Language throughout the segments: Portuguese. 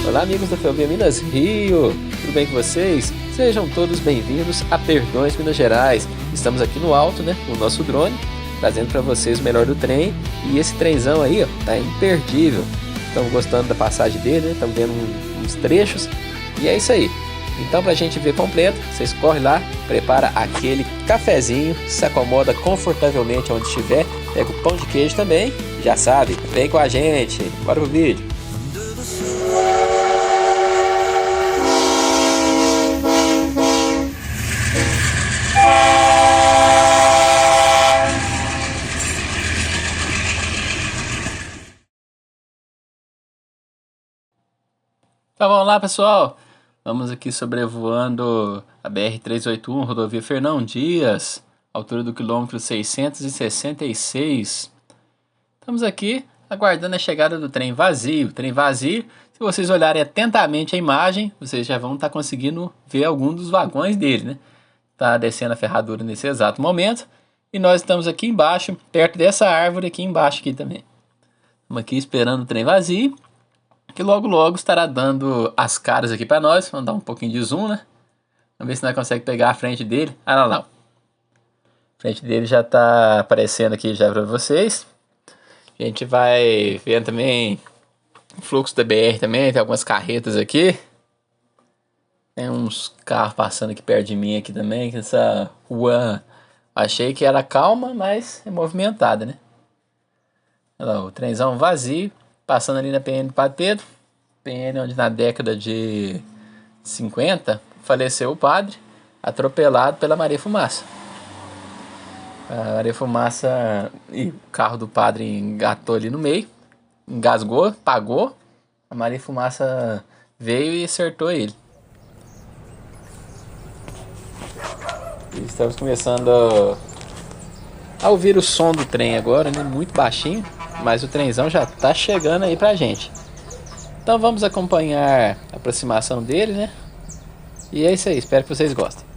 Olá amigos da Ferrovia Minas Rio, tudo bem com vocês? Sejam todos bem-vindos a Perdões Minas Gerais. Estamos aqui no alto, né, no nosso drone, trazendo para vocês o melhor do trem. E esse trenzão aí, ó, tá imperdível. Estamos gostando da passagem dele, né? Estamos vendo uns trechos. E é isso aí. Então, pra gente ver completo, vocês correm lá, prepara aquele cafezinho, se acomoda confortavelmente onde estiver, pega o pão de queijo também, já sabe, vem com a gente, bora pro vídeo. Então vamos lá, pessoal. Vamos aqui sobrevoando a BR-381, rodovia Fernão Dias, altura do quilômetro 666. Estamos aqui aguardando a chegada do trem vazio. Trem vazio, se vocês olharem atentamente a imagem, vocês já vão estar conseguindo ver algum dos vagões dele, né? Tá descendo a ferradura nesse exato momento. E nós estamos aqui embaixo, perto dessa árvore aqui embaixo aqui também. Estamos aqui esperando o trem vazio, que logo logo estará dando as caras aqui para nós. Vamos dar um pouquinho de zoom, né? Vamos ver se nós conseguimos pegar a frente dele. Ah, lá, lá. A frente dele já está aparecendo aqui já para vocês. A gente vai vendo também o fluxo da BR também. Tem algumas carretas aqui. Tem uns carros passando aqui perto de mim aqui também. Essa rua achei que era calma, mas é movimentada, né? Olha lá, o trenzão vazio. Passando ali na PN do Padre Pedro, PN onde na década de 50 faleceu o padre, atropelado pela Maria Fumaça. A Maria Fumaça e o carro do padre engatou ali no meio, engasgou, pagou, a Maria Fumaça veio e acertou ele. E estamos começando a ouvir o som do trem agora, né? Muito baixinho. Mas o trenzão já tá chegando aí pra gente. Então vamos acompanhar a aproximação dele, né? E é isso aí, espero que vocês gostem.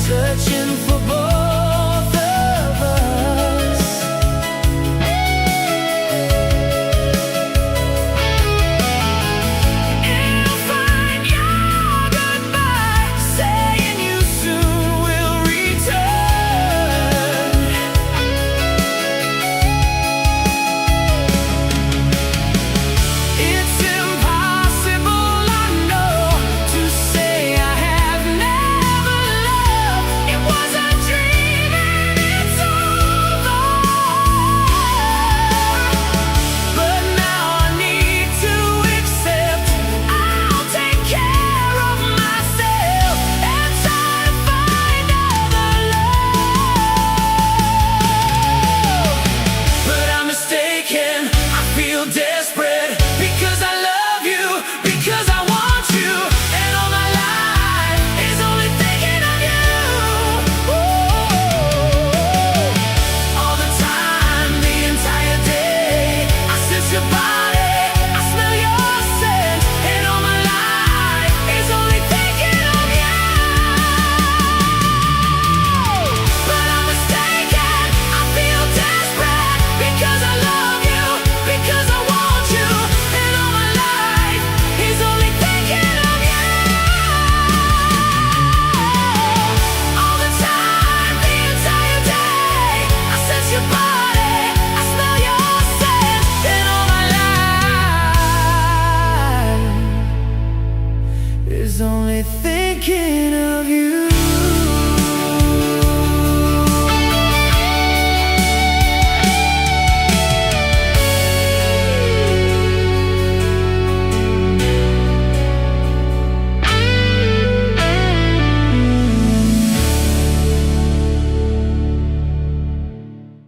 searching for boys.